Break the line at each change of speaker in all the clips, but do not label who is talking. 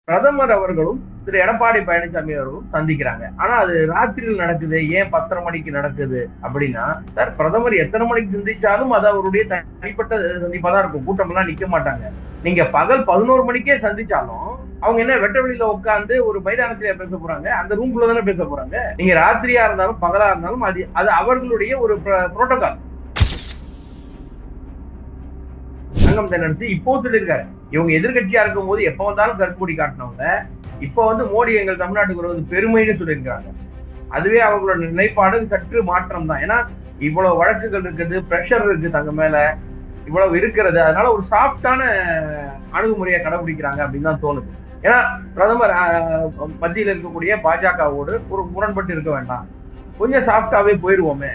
பிரதமர் அவர்களும் திரு எடப்பாடி பழனிசாமி அவர்களும் சந்திக்கிறாங்க. ஆனா அது ராத்திரியில் நடக்குது, ஏன் 10:30 மணிக்கு நடக்குது அப்படின்னா, சார் பிரதமர் எத்தனை மணிக்கு சந்திச்சாலும் அது அவருடைய தனிப்பட்ட சந்திப்பா தான் இருக்கும். கூட்டம் எல்லாம் நிக்க மாட்டாங்க. நீங்க பகல் 11 மணிக்கே சந்திச்சாலும் அவங்க என்ன வெட்ட வெளியில உட்கார்ந்து ஒரு மைதானத்திலே பேச போறாங்க? அந்த ரூம்குள்ள தானே பேச போறாங்க. நீங்க ராத்திரியா இருந்தாலும் பகலா இருந்தாலும் அது அவர்களுடைய ஒரு புரோட்டோகால். சங்கம் தென்னரசு இப்போ சொல்லியிருக்காரு, இவங்க எதிர்கட்சியா இருக்கும் போது எப்ப வந்தாலும் கருப்புக்கொடி காட்டினவங்க இப்ப வந்து மோடி எங்கள் நாட்டுக்கு வருவது பெருமைன்னு சொல்லியிருக்காங்க. அதுவே அவங்களோட நிலைப்பாடு சற்று மாற்றம் தான். ஏன்னா இவ்வளவு வழக்குகள் இருக்குது, பிரஷர் இருக்கு தங்க மேல, இவ்வளவு இருக்கிறது. அதனால ஒரு சாஃப்டான அணுகுமுறையை கடைபிடிக்கிறாங்க அப்படின்னு தான் தோணுது. ஏன்னா பிரதமர் மத்தியில் இருக்கக்கூடிய பாஜகவோடு ஒரு முரண்பட்டு இருக்க வேண்டாம், கொஞ்சம் சாஃப்டாவே போயிருவோமே.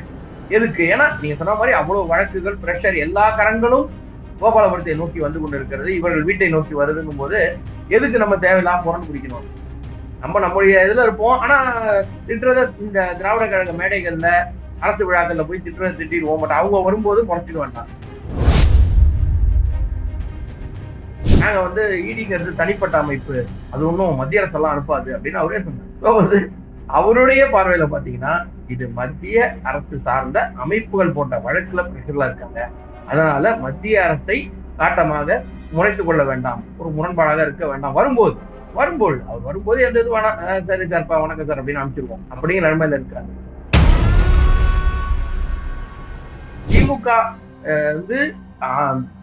எதுக்கு? ஏன்னா நீங்க சொன்ன மாதிரி அவ்வளவு வழக்குகள், பிரஷர், எல்லா கரங்களும் கோபாலபுரத்தை நோக்கி வந்து கொண்டிருக்கிறது, இவர்கள் வீட்டை நோக்கி வருதுங்கும் போது எதுக்கு நம்ம தேவையில்லாம புறந்து பிடிக்கணும்? நம்முடைய இதுல இருப்போம். ஆனா திட்டுறத இந்த திராவிட கழக மேடைகள்ல, அரசு விழாக்கள்ல போய் திட்டுறத திட்டிடுவோம். பட் அவங்க வரும்போது குறைச்சிக்க வேண்டாம். நாங்க வந்து ஈடிங்கிறது தனிப்பட்ட அமைப்பு, அது ஒன்றும் மத்திய அரசு எல்லாம் அனுப்பாது அப்படின்னு அவரே சொன்னார். அவருடைய பார்வையில பாத்தீங்கன்னா இது மத்திய அரசு சார்ந்த அமைப்புகள் போட்ட வழக்குல பிரச்சனை இருக்காங்க. அதனால மத்திய அரசை காட்டமாக முறைத்துக் கொள்ள வேண்டாம், ஒரு முரண்பாடாக இருக்க வேண்டாம். வரும்போது அவர் வரும்போது எந்த இது வேணாம், சரி சார்ப்பா வணக்கம் சார் அப்படின்னு அனுப்பிச்சிருவோம் அப்படிங்கிற நிலைமையில இருக்காங்க. திமுக வந்து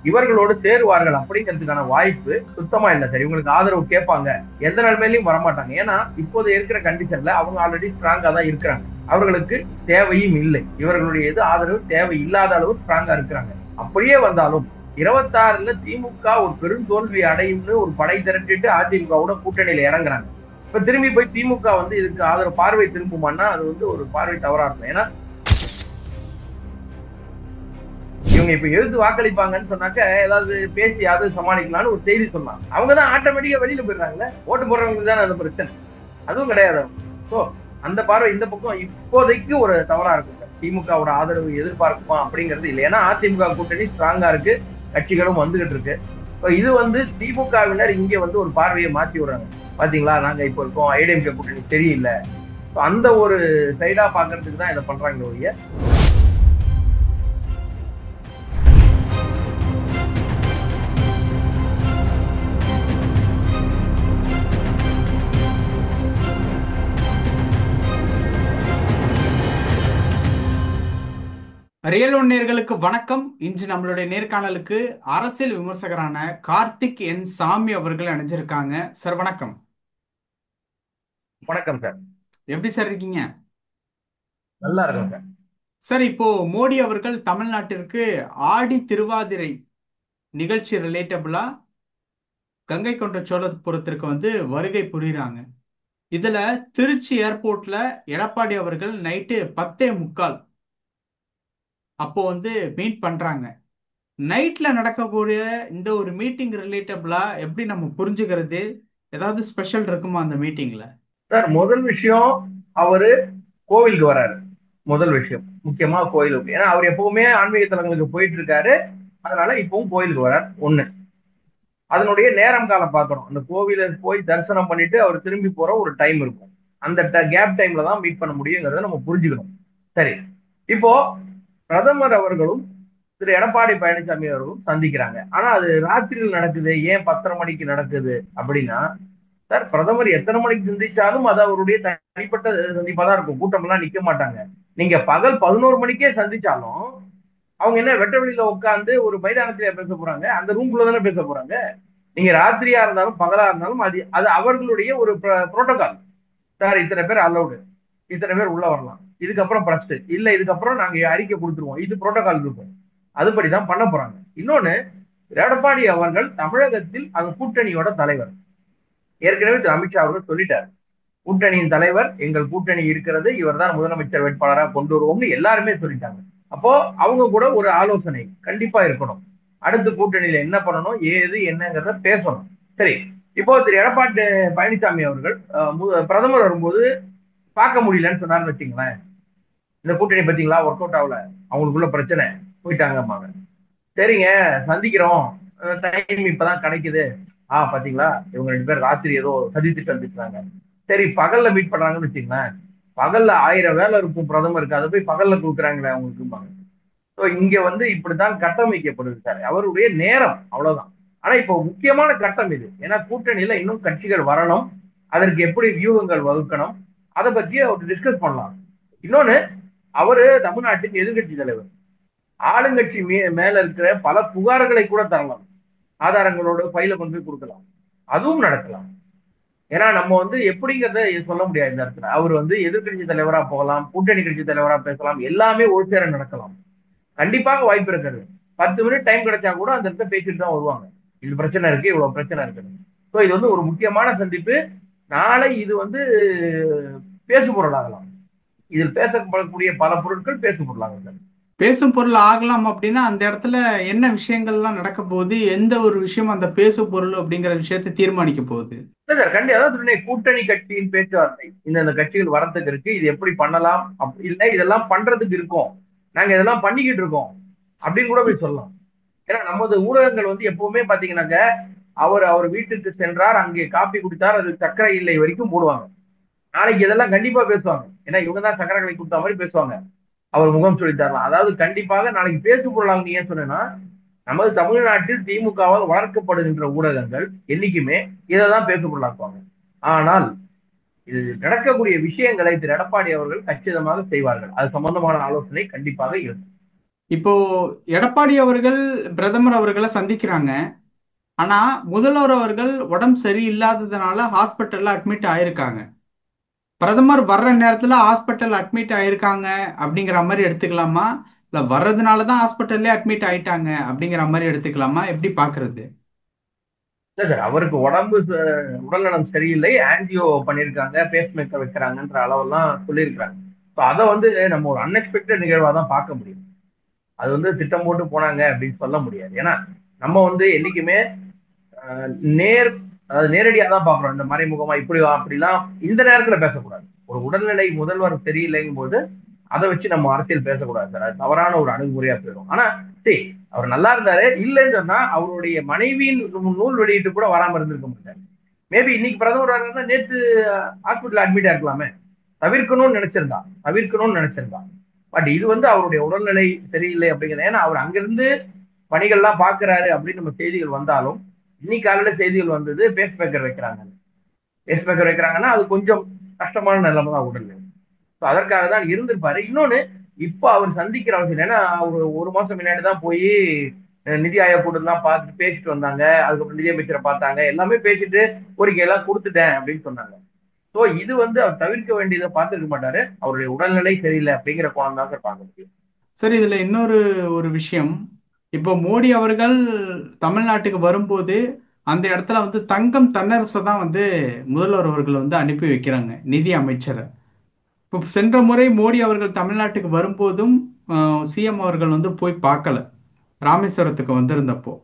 இவர்களோடு சேருவார்கள் அப்படிங்கிறதுக்கான வாய்ப்பு சுத்தமா இல்லை சார். இவங்களுக்கு ஆதரவு கேட்பாங்க, எந்த நிலைமையிலையும் வரமாட்டாங்க. ஏன்னா இப்போது இருக்கிற கண்டிஷன்ல அவங்க ஆல்ரெடி ஸ்ட்ராங்கா தான் இருக்கிறாங்க. அவர்களுக்கு தேவையும் இல்லை, இவர்களுடைய இது ஆதரவு தேவை இல்லாத அளவு ஸ்ட்ராங்கா இருக்கிறாங்க. அப்படியே வந்தாலும் 26ல திமுக ஒரு பெரும் தோல்வி அடையும்னு ஒரு படை திரட்டிட்டு அதிமுகவோட கூட்டணியில இறங்குறாங்க. இப்ப திரும்பி போய் திமுக வந்து இதுக்கு ஆதரவு பார்வை திரும்புமான்னா அது வந்து ஒரு பார்வை தவறா இருக்கும். ஏன்னா இவங்க இப்ப எழுத்து வாக்களிப்பாங்கன்னு சொன்னாக்க ஏதாவது பேசியாவது சமாளிக்கலாம்னு ஒரு செய்தி சொன்னாங்க. அவங்கதான் ஆட்டோமேட்டிக்கா வெளியில போயிடுறாங்கல்ல, ஓட்டு போடுறவங்களுக்கு தான் அந்த பிரச்சனை. அதுவும் கிடையாது. சோ அந்த பார்வை இந்த பக்கம் இப்போதைக்கு ஒரு தவறா இருக்கும். திமுகவோட ஆதரவு எதிர்பார்க்குமா அப்படிங்கிறது இல்லை. ஏன்னா அதிமுக கூட்டணி ஸ்ட்ராங்கா இருக்கு, கட்சிகளும் வந்துகிட்டு இருக்கு. இது வந்து திமுகவினர் இங்க வந்து ஒரு பார்வையை மாற்றி விடுறாங்க. பாத்தீங்களா, நாங்க இப்ப இருக்கோம், ஏடிஎம்கே கூட்டணி சரியில்லை, அந்த ஒரு சைடா பாக்குறதுக்கு தான் இதை பண்றாங்க ஒழிய.
ரியல் ஒன் நேயர்களுக்கு வணக்கம். இன்று நம்மளுடைய நேர்காணலுக்கு அரசியல் விமர்சகரான கார்த்திக் என் சாமி அவர்கள் அணிஞ்சிருக்காங்க. சார் வணக்கம்.
வணக்கம் சார்.
எப்படி சார் இருக்கீங்க?
நல்லா இருக்கும் சார்.
சார், இப்போ மோடி அவர்கள் தமிழ்நாட்டிற்கு ஆடி திருவாதிரை நிகழ்ச்சி ரிலேட்டபிளா கங்கை கொண்ட சோழபுரத்திற்கு வந்து வருகை புரியுறாங்க. இதுல திருச்சி ஏர்போர்ட்ல எடப்பாடி அவர்கள் நைட்டு 10:45 அப்போ வந்து மீட் பண்றாங்க. நைட்ல நடக்கக்கூடிய இந்த ஒரு மீட்டிங் ரிலேட்டபிளா எப்படி நம்ம புரிஞ்சுக்கிறது? ஏதாவது ஸ்பெஷல் இருக்குமா அந்த மீட்டிங்ல?
சார் முதல் விஷயம், அவரு கோவிலுக்கு வராரு. முதல் விஷயம் முக்கியமா கோயிலுக்கு. ஏன்னா அவர் எப்பவுமே ஆன்மீக தலங்களுக்கு போயிட்டு இருக்காரு, அதனால இப்பவும் கோயிலுக்கு வரார். ஒண்ணு, அதனுடைய நேரம் காலம் பார்க்கணும். அந்த கோவில போய் தரிசனம் பண்ணிட்டு அவர் திரும்பி போற ஒரு டைம் இருக்கும். அந்த கேப் டைம்ல தான் மீட் பண்ண முடியுங்கிறத நம்ம புரிஞ்சுக்கணும். சரி, இப்போ பிரதமர் அவர்களும் திரு எடப்பாடி பழனிசாமி அவர்களும் சந்திக்கிறாங்க. ஆனா அது ராத்திரியில் நடக்குது, ஏன் 10:30 மணிக்கு நடக்குது அப்படின்னா, சார் பிரதமர் எத்தனை மணிக்கு சந்திச்சாலும் அது அவருடைய தனிப்பட்ட சந்திப்பா தான் இருக்கும். கூட்டம் எல்லாம் நிக்க மாட்டாங்க. நீங்க பகல் 11 மணிக்கே சந்திச்சாலும் அவங்க என்ன வெட்ட வெளியில உட்கார்ந்து ஒரு மைதானத்திலே பேச போறாங்க? அந்த ரூம்குள்ள தானே பேச போறாங்க. நீங்க ராத்திரியா இருந்தாலும் பகலா இருந்தாலும் அது அவர்களுடைய ஒரு புரோட்டோகால். சார் இத்தனை பேர் அலௌடு, இத்தனை பேர் உள்ள வரலாம், இதுக்கப்புறம் பிரஸ்ட் இல்ல, இதுக்கப்புறம் நாங்க அறிக்கை கொடுத்துருவோம், இது புரோட்டோகால் இருக்கும். அதுபடிதான் பண்ண போறாங்க. இன்னொன்னு, எடப்பாடி அவர்கள் தமிழகத்தில் அந்த கூட்டணியோட தலைவர். ஏற்கனவே திரு அமித்ஷா அவர்கள் சொல்லிட்டார், கூட்டணியின் தலைவர், எங்கள் கூட்டணி இருக்கிறது, இவர் தான் முதலமைச்சர் வேட்பாளராக கொண்டு வருவோம்னு எல்லாருமே சொல்லிட்டாங்க. அப்போ அவங்க கூட ஒரு ஆலோசனை கண்டிப்பா இருக்கணும். அடுத்த கூட்டணியில என்ன பண்ணணும், ஏது என்னங்கிறத பேசணும். சரி, இப்போ திரு எடப்பாடி பழனிசாமி அவர்கள் பிரதமர் வரும்போது பார்க்க முடியலன்னு சொன்னார்னு வச்சுங்களேன், இந்த கூட்டணி பார்த்தீங்களா ஒர்க் அவுட் ஆகல, அவங்களுக்குள்ள பிரச்சனை, போயிட்டாங்கம்மாங்க. சரிங்க, சந்திக்கிறோம், டைம் இப்பதான் கிடைக்குது பாத்தீங்களா, இவங்க 2 பேரும் ராத்திரி ஏதோ சதி திட்டம் திட்டுறாங்க. சரி, பகல்ல மீட் பண்றாங்கன்னு வச்சுங்களேன். பகல்ல 1000 வேலை இருக்கும் பிரதமருக்கு, அதை போய் பகல்ல கொடுக்குறாங்களே அவங்களுக்கு. So, இங்க வந்து இப்படித்தான் கட்டமைக்கப்படுது சார், அவருடைய நேரம், அவ்வளவுதான். ஆனா இப்போ முக்கியமான கட்டம் இது. ஏன்னா கூட்டணியில இன்னும் கட்சிகள் வரணும், அதற்கு எப்படி வியூகங்கள் வகுக்கணும், அதை பத்தி அவர் டிஸ்கஸ் பண்ணலாம். இன்னொன்னு, அவரு தமிழ்நாட்டுக்கு எதிர்க்கட்சி தலைவர். ஆளுங்கட்சி மேல இருக்கிற பல புகார்களை கூட தரலாம், ஆதாரங்களோட ஃபைல கொண்டு போய் கொடுக்கலாம், அதுவும் நடக்கலாம். ஏன்னா நம்ம வந்து எப்படிங்கிறத சொல்ல முடியாது. இந்த இடத்துல அவர் வந்து எதிர்க்கட்சி தலைவரா போகலாம், கூட்டணி கட்சி தலைவரா பேசலாம், எல்லாமே ஒரு சேர நடக்கலாம். கண்டிப்பாக வாய்ப்பு இருக்கிறது. 10 மினிட் டைம் கிடைச்சா கூட அந்த இடத்துல பேசிட்டு தான் வருவாங்க. இது பிரச்சனை இருக்கு, இவ்வளவு பிரச்சனை இருக்குது. ஸோ இது வந்து ஒரு முக்கியமான சந்திப்பு. நாளை இது வந்து பேசு பொருளாகலாம். இதில் பேசப்படக்கூடிய பல பொருட்கள் பேசு பொருளாக.
பேசும் பொருள் ஆகலாம் அப்படின்னா அந்த இடத்துல என்ன விஷயங்கள்லாம் நடக்க போகுது, எந்த ஒரு விஷயம் அந்த பேசும் பொருள் அப்படிங்கிற விஷயத்தை தீர்மானிக்க போகுது?
சார் கண்டிப்பா அதான் சொன்னேன், கூட்டணி கட்சியின் பேச்சுவார்த்தை இந்த கட்சிகள் வரத்துக்கு இருக்கு, இது எப்படி பண்ணலாம், இல்ல இதெல்லாம் பண்றதுக்கு இருக்கோம், நாங்க இதெல்லாம் பண்ணிக்கிட்டு இருக்கோம் அப்படின்னு கூட போய் சொல்லலாம். ஏன்னா நமது ஊடகங்கள் வந்து எப்பவுமே பாத்தீங்கன்னாக்க, அவர் அவர் வீட்டுக்கு சென்றார், அங்கே காப்பி குடித்தார், அது சர்க்கரை இல்லை வரைக்கும் போடுவாங்க. நாளைக்கு இதெல்லாம் கண்டிப்பா பேசுவாங்க. ஏன்னா இவங்க தான் சக்கரை கலை கொடுத்த மாதிரி பேசுவாங்க. அவர் முகம் சொல்லி தரலாம். அதாவது கண்டிப்பாக நாளைக்கு பேசு பொருளாக ஏன் சொன்னேன்னா, நமது தமிழ்நாட்டில் திமுகவால் வளர்க்கப்படுகின்ற ஊடகங்கள் என்னைக்குமே இதைதான் பேசு பொருளாக்குவாங்க. ஆனால் இது நடக்கக்கூடிய விஷயங்களை திரு எடப்பாடி அவர்கள் கச்சிதமாக செய்வார்கள். அது சம்பந்தமான ஆலோசனை கண்டிப்பாக இருக்கும்.
இப்போ எடப்பாடி அவர்கள் பிரதமர் அவர்களை சந்திக்கிறாங்க. ஆனா முதல்வர் அவர்கள் உடம்பு சரியில்லாததுனால ஹாஸ்பிட்டல்ல அட்மிட் ஆயிருக்காங்க. பிரதமர் வர்ற நேரத்துல ஹாஸ்பிட்டல் அட்மிட் ஆயிருக்காங்க அப்படிங்கிற மாதிரி எடுத்துக்கலாமா, இல்ல வர்றதுனால தான் ஹாஸ்பிட்டல்லே அட்மிட் ஆயிட்டாங்க அப்படிங்கிற மாதிரி எடுத்துக்கலாமா, எப்படி பாக்குறது?
இல்ல சார், அவருக்கு உடல்நலம் சரியில்லை, ஆன்ஜியோ பண்ணியிருக்காங்க, பேஸ் மேக்கர் வைக்கிறாங்கன்ற அளவெல்லாம் சொல்லியிருக்காங்க. ஸோ அதை வந்து நம்ம ஒரு அன்எக்ஸ்பெக்டட் நிகழ்வாக தான் பார்க்க முடியும். அது வந்து திட்டம் போட்டு போனாங்க அப்படின்னு சொல்ல முடியாது. ஏன்னா நம்ம வந்து என்னைக்குமே அஹ், நேர் அதாவது நேரடியா தான் பாக்குறோம். இந்த மறைமுகமா இப்படி அப்படிலாம் இந்த நேரத்துல பேசக்கூடாது. ஒரு உடல்நிலை முதல்வர் சரியில்லைங்கும் போது அதை வச்சு நம்ம அரசியல் பேசக்கூடாது சார், அது தவறான ஒரு அணுகுமுறையா போயிடும். ஆனா சரி, அவர் நல்லா இருந்தாரு, இல்லைன்னு சொன்னா அவருடைய மனைவியின் நூல் வெளியிட்டு கூட வராம இருந்திருக்க மாட்டாரு. மேபி இன்னைக்கு பிரதமர் இருந்தா நேற்று ஹாஸ்பிட்டல் அட்மிட் ஆயிருக்கலாமே. தவிர்க்கணும்னு நினைச்சிருந்தா. பட் இது வந்து அவருடைய உடல்நிலை சரியில்லை அப்படிங்கிறது. ஏன்னா அவர் அங்கிருந்து பணிகள்லாம் பாக்குறாரு அப்படின்னு நம்ம செய்திகள் வந்தாலும், இன்னைக்கு காலையில செய்திகள் வந்தது பேஸ் மேக்கர் வைக்கிறாங்க. பேஸ் மேக்கர் வைக்கிறாங்கன்னா அது கொஞ்சம் கஷ்டமான நிலைமை தான் உடல்நிலை. So, அதற்காக தான் இருந்திருப்பாரு. இன்னொன்னு, இப்ப அவர் சந்திக்கிற அவசியம், ஏன்னா ஒரு 1 மாசம் முன்னாடி தான் போய் நிதி ஆயோக் கூட்டம் தான் பார்த்து பேசிட்டு வந்தாங்க. அதுக்கப்புறம் நிதியமைச்சரை பார்த்தாங்க, எல்லாமே பேசிட்டு கோரிக்கை எல்லாம் கொடுத்துட்டேன் அப்படின்னு சொன்னாங்க. சோ இது வந்து அவர் தவிர்க்க வேண்டியதை பார்த்துருக்க மாட்டாரு. அவருடைய உடல்நிலை சரியில்லை அப்படிங்கிற கோணம் தான் சார் பார்க்க முடியும்.
சரி, இதுல இன்னொரு ஒரு விஷயம். இப்போ மோடி அவர்கள் தமிழ்நாட்டுக்கு வரும்போது அந்த இடத்துல வந்து தங்கம் தென்னரசை தான் வந்து முதல்வர் அவர்கள் வந்து அனுப்பி வைக்கிறாங்க, நிதி அமைச்சரை. இப்போ சென்ற முறை மோடி அவர்கள் தமிழ்நாட்டுக்கு வரும்போதும் சிஎம் அவர்கள் வந்து போய் பார்க்கல, ராமேஸ்வரத்துக்கு வந்திருந்தப்போ.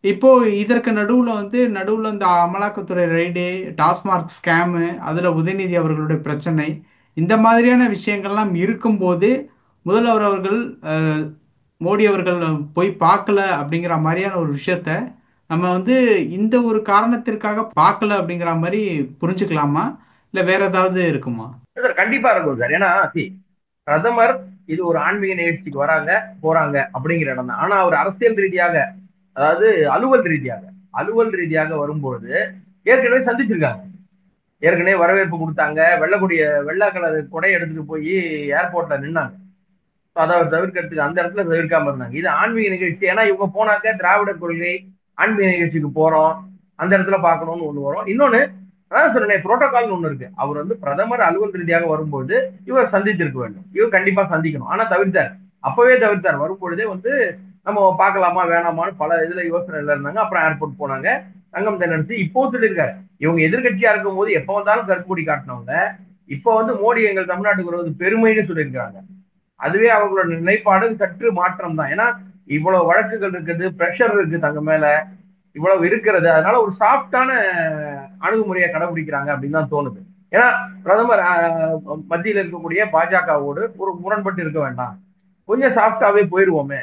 இப்போ இதற்கு நடுவில் இந்த அமலாக்கத்துறை ரைடு, டாஸ்மார்க் ஸ்கேமு, அதில் உதயநிதி அவர்களுடைய பிரச்சனை, இந்த மாதிரியான விஷயங்கள்லாம் இருக்கும்போது முதல்வர் அவர்கள் மோடி அவர்கள் போய் பார்க்கல அப்படிங்கிற மாதிரியான ஒரு விஷயத்த நம்ம வந்து இந்த ஒரு காரணத்திற்காக பார்க்கல அப்படிங்கிற மாதிரி புரிஞ்சுக்கலாமா, இல்லை வேற ஏதாவது இருக்குமா?
சார் கண்டிப்பா இருக்கும் சார். ஏன்னா பிரதமர் இது ஒரு ஆன்மீக நிகழ்ச்சிக்கு வராங்க போறாங்க அப்படிங்கிற இடம் தான். ஆனா அவர் அரசியல் ரீதியாக, அதாவது அலுவல் ரீதியாக வரும்பொழுது ஏற்கனவே சந்திச்சிருக்காங்க. ஏற்கனவே வரவேற்பு கொடுத்தாங்க, வெள்ளை கலர் கொடை எடுத்துட்டு போய் ஏர்போர்ட்ல நின்னாங்க. அதை அவர் தவிர்க்கிறதுக்கு அந்த இடத்துல தவிர்க்காம இருந்தாங்க. இது ஆன்மீக நிகழ்ச்சி, ஏன்னா இவங்க போனாக்க திராவிட கொள்கை, ஆன்மீக நிகழ்ச்சிக்கு போறோம், அந்த இடத்துல பார்க்கணும்னு ஒண்ணு வரும். இன்னொன்னு, அதான் சொன்னேன், புரோட்டோகால்னு ஒண்ணு இருக்கு. அவர் வந்து பிரதமர் அலுவல் ரீதியாக வரும்போது இவர் சந்திச்சிருக்க வேண்டும், இவர் கண்டிப்பா சந்திக்கணும். ஆனா தவிர்த்தார், அப்பவே தவிர்த்தார். வரும்பொழுதே வந்து நம்ம பார்க்கலாமா வேணாமான்னு பல இதுல யோசனைல இருந்தாங்க. அப்புறம் ஏர்போர்ட் போனாங்க, தங்கம் தென்னரசு. இப்போ சொல்லியிருக்காரு, இவங்க எதிர்கட்சியா இருக்கும் போது எப்ப வந்தாலும் கருப்புடி காட்டினவங்க இப்ப வந்து மோடி எங்கள் தமிழ்நாட்டுக்கு வருவது பெருமைன்னு சொல்லியிருக்காங்க. அதுவே அவங்களோட நிலைப்பாடு சற்று மாற்றம் தான். ஏன்னா இவ்வளவு வழக்குகள் இருக்குது, பிரஷர் இருக்கு தங்க மேல, இவ்வளவு இருக்கிறது. அதனால ஒரு சாஃப்டான அணுகுமுறையை கடைபிடிக்கிறாங்க அப்படின்னு தான் தோணுது. ஏன்னா பிரதமர் மத்தியில் இருக்கக்கூடிய பாஜகவோடு ஒரு முரண்பட்டு இருக்க வேண்டாம், கொஞ்சம் சாஃப்டாவே போயிருவோமே.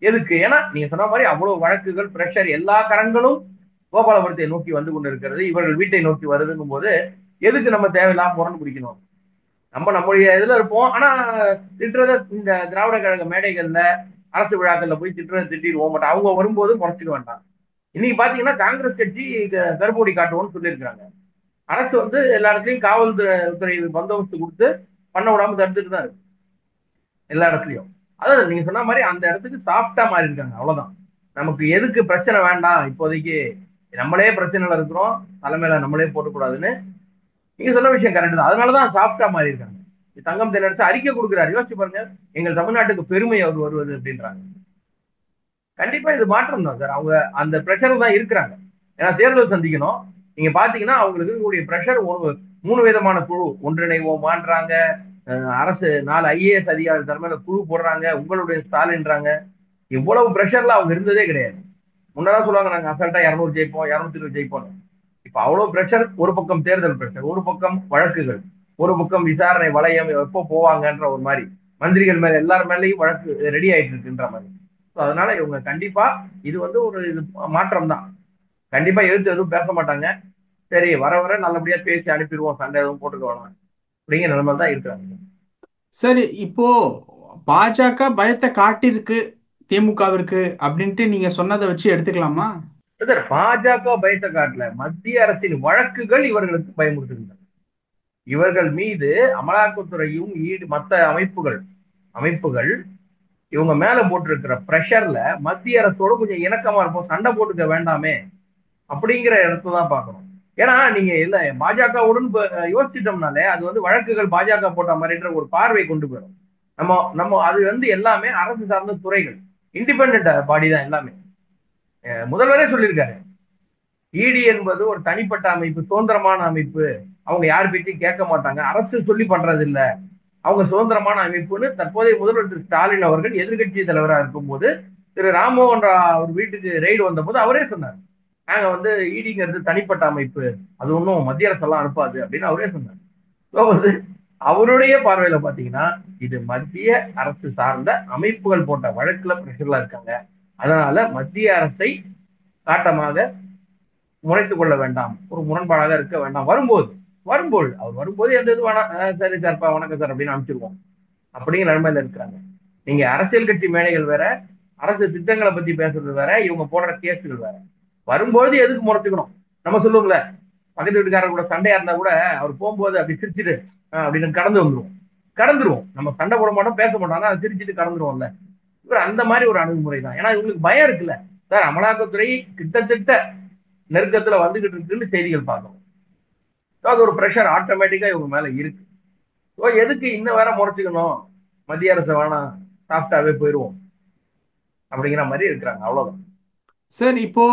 எதுக்கு? ஏன்னா நீங்க சொன்ன மாதிரி அவ்வளவு வழக்குகள், பிரஷர், எல்லா கரங்களும் கோபாலபுரத்தை நோக்கி வந்து கொண்டிருக்கிறது, இவர்கள் வீட்டை நோக்கி வருதுங்கும் போது எதுக்கு நம்ம தேவையில்லாம முரண் பிடிக்கணும்? நம்முடைய இதுல இருப்போம். ஆனா திட்டுறத இந்த திராவிட கழக மேடைகள்ல, அரசு விழாக்கள்ல போய் திட்டுறத திட்டிடுவோம். பட் அவங்க வரும்போது குறைச்சிக்க வேண்டாம். இன்னைக்கு பாத்தீங்கன்னா காங்கிரஸ் கட்சி கருப்பொடி காட்டுவோம்னு சொல்லியிருக்காங்க. அரசு வந்து எல்லா இடத்துலயும் காவல்துறை பந்தோபஸ்து கொடுத்து பண்ண விடாம தடுத்துட்டு தான் இருக்கு எல்லா இடத்துலயும். அதாவது நீங்க சொன்ன மாதிரி அந்த இடத்துக்கு சாஃப்டா மாறி இருக்காங்க, அவ்வளவுதான். நமக்கு எதுக்கு பிரச்சனை வேண்டாம், இப்போதைக்கு நம்மளே பிரச்சனைல இருக்கிறோம், தலைமையில நம்மளே போட்டுக்கூடாதுன்னு நீங்க சொன்ன விஷயம் கரெக்ட் தான். அதனாலதான் சாஃப்டா மாறி இருக்காங்க. தங்கம் தென்னரசு அறிக்கை கொடுக்கிறாரு, யோசிச்சு பாருங்க. எங்கள் தமிழ்நாட்டுக்கு பெருமை அவர் வருவது அப்படின்றாங்க. கண்டிப்பா இது மாற்றம் தான் சார். அவங்க அந்த பிரஷர் தான் இருக்கிறாங்க. ஏன்னா தேர்தல் சந்திக்கணும். நீங்க பாத்தீங்கன்னா அவங்களுக்கு இருக்கக்கூடிய பிரஷர் மூணு விதமான குழு ஒன்றிணைவோமான்றாங்க, அரசு 4 ஐஏஎஸ் அதிகாரி தலைமையில குழு போடுறாங்க, உங்களுடைய ஸ்டாலின்றாங்க. இவ்வளவு பிரஷர்ல அவங்க இருந்ததே கிடையாது. முன்னதான் சொல்லுவாங்க நாங்க அசால்ட்டா 200 ஜெயிப்போம், 220 ஜெயிப்போம். இப்ப அவ்வளவு பிரஷர். ஒரு பக்கம் தேர்தல் பிரஷர், ஒரு பக்கம் வழக்குகள், ஒரு பக்கம் விசாரணை வளையம், எப்போ போவாங்கன்ற ஒரு மாதிரி மந்திரிகள் மேல எல்லார் மேலேயும் வழக்கு ரெடி ஆயிட்டு இருக்குன்ற மாதிரி. அதனால இவங்க கண்டிப்பா இது வந்து ஒரு இது மாற்றம் தான். கண்டிப்பா எதிர்த்து எதுவும் பேச மாட்டாங்க. சரி வர வர நல்லபடியா பேசி அனுப்பிடுவோம், சண்டை எதுவும் போட்டுக்க வேணாம் அப்படிங்கிற நிலைமை தான் இருக்கிறாங்க.
சரி, இப்போ பாஜக பயத்தை காட்டியிருக்கு திமுகவிற்கு அப்படின்ட்டு நீங்க சொன்னதை வச்சு எடுத்துக்கலாமா?
சார், பாஜக பயத்தை காட்டல, மத்திய அரசின் வழக்குகள் இவர்களுக்கு பயமுறுத்துகின்றன. இவர்கள் மீது அமலாக்கத்துறையும் மற்ற அமைப்புகள் இவங்க மேல போட்டிருக்கிற பிரஷர்ல மத்திய அரசோட கொஞ்சம் இணக்கமா இருப்போம், சண்டை போட்டுக்க வேண்டாமே அப்படிங்கிற இடத்தான் பார்க்கணும். ஏன்னா நீங்க இல்ல பாஜகவுடன் யோசிச்சிட்டோம்னாலே அது வந்து வழக்குகள் பாஜக போட்ட மாதிரின்ற ஒரு பார்வை கொண்டு போயிடும். நம்ம அது வந்து எல்லாமே அரசு சார்ந்த துறைகள், இண்டிபெண்ட் பாடி தான் எல்லாமே. முதல்வரே சொல்லியிருக்காரு, இடி என்பது ஒரு தனிப்பட்ட அமைப்பு, சுதந்திரமான அமைப்பு, அவங்க யார் பேச்சையும் கேட்க மாட்டாங்க, அரசு சொல்லி பண்றது இல்ல, அவங்க சுதந்திரமான அமைப்புன்னு தற்போதைய முதல்வர் திரு ஸ்டாலின் அவர்கள் எதிர்கட்சி தலைவராக இருக்கும்போது திரு ராம்மோகன் அவர் வீட்டுக்கு ரெய்டு வந்த போது அவரே சொன்னார், நாங்க வந்து இடிங்கிறது தனிப்பட்ட அமைப்பு, அது ஒன்றும் மத்திய அரசெல்லாம் அனுப்பாது அப்படின்னு அவரே சொன்னார். அவருடைய பார்வையில பாத்தீங்கன்னா இது மத்திய அரசு சார்ந்த அமைப்புகள் போட்ட வழக்குல பிரஷர்ல இருக்காங்க. அதனால மத்திய அரசை காட்டமாக முறைத்துக் கொள்ள வேண்டாம், ஒரு முரண்பாடாக இருக்க வேண்டாம். அவர் வரும்போது எந்த இது வேணாம், சரி சார்ப்பா வணக்கம் சார் அப்படின்னு அனுப்பிச்சிருவோம் அப்படிங்கிற நிலைமையில இருக்கிறாங்க. நீங்க அரசியல் கட்சி மேடைகள் வேற, அரசு திட்டங்களை பத்தி பேசுறது வேற, இவங்க போடுற கேஸுகள் வேற. வரும்போது எதுக்கு முறைச்சுக்கணும்? நம்ம சொல்லுவோம்ல, பக்கத்து வீட்டுக்காரர் கூட சண்டையா இருந்தா கூட அவர் போகும்போது அப்படி சிரிச்சுட்டு அப்படின்னு கடந்துருவோம். நம்ம சண்டை போட மாட்டோம், பேச மாட்டோம், ஆனா சிரிச்சுட்டு கடந்துருவோம்ல. இவர் அந்த மாதிரி ஒரு அணுகுமுறை தான். ஏன்னா இவங்களுக்கு பயம் இருக்குல்ல சார், அமலாக்கத்துறை கிட்டத்தட்ட நெருக்கத்துல வந்துகிட்டு இருக்குன்னு செய்திகள் பார்க்கணும். அது ஒரு பிரஷர் ஆட்டோமேட்டிக்கா இவங்க மேல இருக்கு. எதுக்கு இன்னும் வேற முறைச்சுக்கணும், மத்திய அரசு வேணாம், சாஃப்டாவே போயிருவோம் அப்படிங்கிற மாதிரி இருக்கிறாங்க, அவ்வளவுதான்.
சார், இப்போ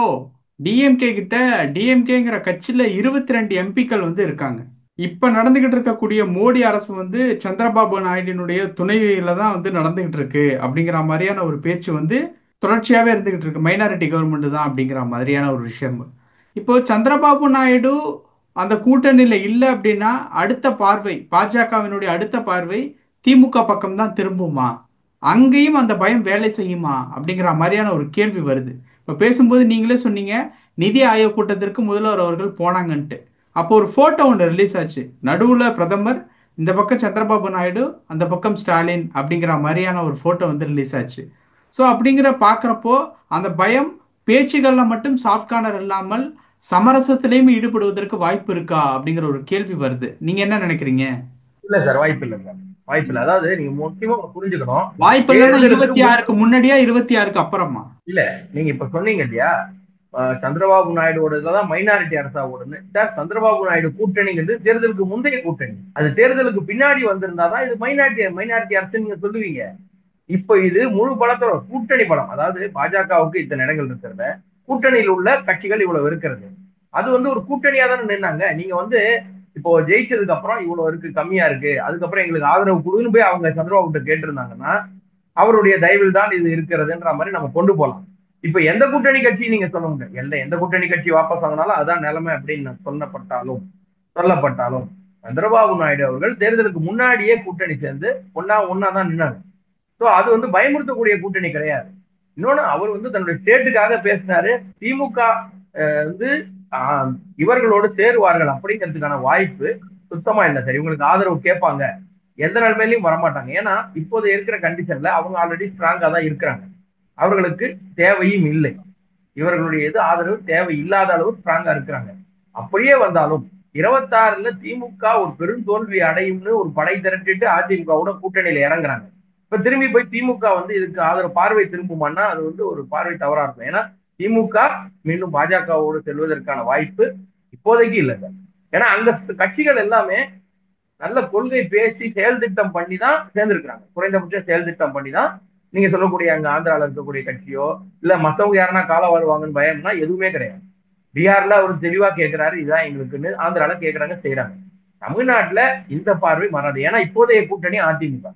டிஎம்கே கிட்ட டிஎம்கேங்கிற கட்சியில 22 எம்பிக்கள் வந்து இருக்காங்க. இப்ப நடந்துகிட்டு இருக்கக்கூடிய மோடி அரசு வந்து சந்திரபாபு நாயுடினுடைய துணைவியில தான் வந்து நடந்துகிட்டு இருக்கு அப்படிங்கிற மாதிரியான ஒரு பேச்சு வந்து தொடர்ச்சியாவே இருந்துகிட்டு இருக்கு. மைனாரிட்டி கவர்மெண்ட் தான் அப்படிங்கிற மாதிரியான ஒரு விஷயம். இப்போ சந்திரபாபு நாயுடு அந்த கூட்டணியில இல்லை அப்படின்னா அடுத்த பார்வை, பாஜகவினுடைய அடுத்த பார்வை திமுக பக்கம் தான் திரும்புமா? அங்கேயும் அந்த பயம் வேலை செய்யுமா அப்படிங்கிற மாதிரியான ஒரு கேள்வி வருது. இப்போ பேசும்போது நீங்களே சொன்னீங்க நிதி ஆயோக் கூட்டத்திற்கு முதல்வர் அவர்கள் போனாங்கன்ட்டு. அப்போ ஒரு போட்டோ ஒன்று ரிலீஸ் ஆச்சு, நடுவில் பிரதமர், இந்த பக்கம் சந்திரபாபு நாயுடு, அந்த பக்கம் ஸ்டாலின் அப்படிங்கிற மாதிரியான ஒரு போட்டோ வந்து ரிலீஸ் ஆச்சு. ஸோ அப்படிங்கிற பார்க்குறப்போ அந்த பயம் பேச்சுகளில் மட்டும் சாஃப்ட் கார்னர் இல்லாமல் சமரசத்திலையும் ஈடுபடுவதற்கு வாய்ப்பு இருக்கா அப்படிங்கிற ஒரு கேள்வி வருது. நீங்க என்ன நினைக்கிறீங்க?
இல்ல சார், வாய்ப்பு இல்லை சார், வாய்ப்பு இல்லை. அதாவது நீங்க முக்கியமா புரிஞ்சுக்கணும்,
வாய்ப்பு இல்லைன்னா
தேர்தலுக்கு
26க்கு முன்னாடியா 26க்கு அப்புறமா?
இல்ல, நீங்க இப்ப சொன்னீங்க இல்லையா, சந்திரபாபு நாயுடுவோட இதுலதான் மைனாரிட்டி அரசா ஓடுன்னு. சார், சந்திரபாபு நாயுடு கூட்டணிங்கிறது தேர்தலுக்கு முந்தைய கூட்டணி, அது தேர்தலுக்கு பின்னாடி வந்திருந்தாதான் இது மைனாரிட்டி அரசு நீங்க சொல்லுவீங்க. இப்ப இது முழு பலத்தோட கூட்டணி பலம். அதாவது பாஜகவுக்கு இத்தனை இடங்கள் இருக்கிறத, கூட்டணியில் உள்ள கட்சிகள் இவ்வளவு இருக்கிறது, அது வந்து ஒரு கூட்டணியா தானே நின்னாங்க. நீங்க வந்து இப்போ ஜெயிச்சதுக்கு அப்புறம் இவ்வளவு இருக்கு, கம்மியா இருக்கு, அதுக்கப்புறம் எங்களுக்கு ஆதரவு கொடுன்னு போய் அவங்க சந்திரபாபு கிட்ட கேட்டிருந்தாங்கன்னா அவருடைய தயவில் தான் இது இருக்கிறதுன்ற மாதிரி நம்ம கொண்டு போகலாம். இப்ப எந்த கூட்டணி கட்சி நீங்க சொல்ல முடியாது, எந்த கூட்டணி கட்சி வாபஸ் ஆனாலும் அதான் நிலைமை அப்படின்னு சொல்லப்பட்டாலும் சந்திரபாபு நாயுடு அவர்கள் தேர்தலுக்கு முன்னாடியே கூட்டணி சேர்ந்து ஒன்னாதான் நின்னாங்க. சோ அது வந்து பயமுறுத்தக்கூடிய கூட்டணி கிடையாது. இன்னொன்னு, அவர் வந்து தன்னுடைய ஸ்டேட்டுக்காக பேசினாரு. திமுக வந்து ஆஹ், இவர்களோடு சேருவார்கள் அப்படிங்கிறதுக்கான வாய்ப்பு சுத்தமா இல்லை சார். இவங்களுக்கு ஆதரவு கேட்பாங்க, எந்த நிலைமையிலையும் வரமாட்டாங்க. ஏன்னா இப்போது இருக்கிற கண்டிஷன்ல அவங்க ஆல்ரெடி ஸ்ட்ராங்கா தான் இருக்கிறாங்க. அவர்களுக்கு தேவையும் இல்லை, இவர்களுடைய இது ஆதரவு தேவை இல்லாத அளவு ஸ்ட்ராங்கா இருக்கிறாங்க. அப்படியே வந்தாலும் 26ல திமுக ஒரு பெரும் தோல்வி அடையும்னு ஒரு படை திரட்டிட்டு அதிமுகவோட கூட்டணியில இறங்குறாங்க. இப்ப திரும்பி போய் திமுக வந்து இதுக்கு ஆதரவு பார்வை திரும்புமான்னா அது வந்து ஒரு பார்வை தவறா இருக்கும். ஏன்னா திமுக மீண்டும் பாஜகவோடு செல்வதற்கான வாய்ப்பு இப்போதைக்கு இல்லை சார். ஏன்னா அங்க கட்சிகள் எல்லாமே நல்ல கொள்கை பேசி செயல் திட்டம் பண்ணி தான் சேர்ந்திருக்கிறாங்க. குறைந்தபட்ச செயல் திட்டம் பண்ணி தான். நீங்க சொல்லக்கூடிய அங்க ஆந்திரால இருக்கக்கூடிய கட்சியோ இல்ல மத்தவங்க யாருன்னா காலம் வருவாங்கன்னு பயம்னா எதுவுமே கிடையாது. பீகார்ல அவர் தெளிவா கேட்கிறாரு, இதுதான் எங்களுக்குன்னு. ஆந்திரால கேட்கறாங்க, செய்யறாங்க. தமிழ்நாட்டுல இந்த பார்வை வராது. ஏன்னா இப்போதைய கூட்டணி அதிமுக,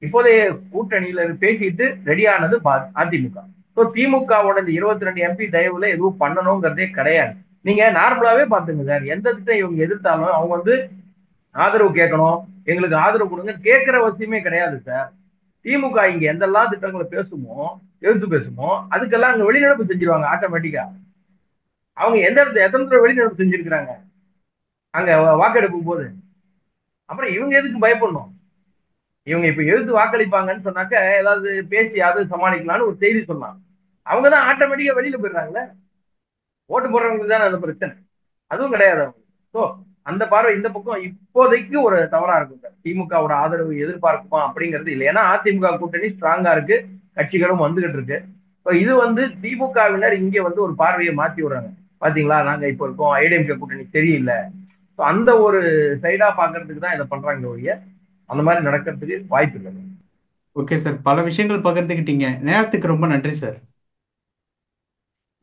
இப்போதைய கூட்டணியில பேசிட்டு ரெடியானது அதிமுக. ஸோ திமுகவோட இந்த 22 எம்பி தயவுல எதுவும் பண்ணணுங்கிறதே கிடையாது. நீங்க நார்மலாவே பாத்துங்க சார், எந்த திட்டம் இவங்க எதிர்த்தாலும் அவங்க வந்து ஆதரவு கேட்கணும், எங்களுக்கு ஆதரவு கொடுங்க கேட்கிற அவசியமே கிடையாது சார். திமுக இங்க எந்தெல்லாம் திட்டங்களை பேசுமோ, எதிர்த்து பேசுமோ, அதுக்கெல்லாம் அங்க வெளிநடப்பு செஞ்சிருவாங்க ஆட்டோமேட்டிக்கா. அவங்க எந்த இடத்துல எத்தனை தடவை வெளிநடப்பு செஞ்சிருக்கிறாங்க அங்க வாக்கெடுப்பு போது. அப்புறம் இவங்க எதுக்கு பயப்படணும்? இவங்க இப்ப எதிர்த்து வாக்களிப்பாங்கன்னு சொன்னாக்க ஏதாவது பேசி அது சமாளிக்கலாம்னு ஒரு செய்தி சொன்னாங்க. அவங்கதான் ஆட்டோமேட்டிக்கா வெளியில போயிடுறாங்களே. ஓட்டு போடுறவங்களுக்கு தானே அந்த பிரச்சனை. அதுவும் கிடையாது அவங்க. ஸோ அந்த பார்வை இந்த பக்கம் இப்போதைக்கு ஒரு தவறா இருக்கும் சார். திமுகவோட ஆதரவு எதிர்பார்க்குமா அப்படிங்கிறது இல்லை. ஏன்னா அதிமுக கூட்டணி ஸ்ட்ராங்கா இருக்கு, கட்சிகளும் வந்துகிட்டு இருக்கு. இப்போ இது வந்து திமுகவினர் இங்க வந்து ஒரு பார்வையை மாத்தி விடுறாங்க. பாத்தீங்களா, நாங்க இப்போ இருக்கோம், ஐடிஎம்கே கூட்டணி சரியில்லை. ஸோ அந்த ஒரு சைடா பாக்குறதுக்கு தான் இதை பண்றாங்க ஒழிய அந்த மாதிரி நடக்கிறதுக்கு வாய்ப்பு இல்லை.
ஓகே சார், பல விஷயங்கள் பகிர்ந்துக்கிட்டீங்க. நேரத்துக்கு ரொம்ப நன்றி சார்.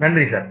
நன்றி சார்.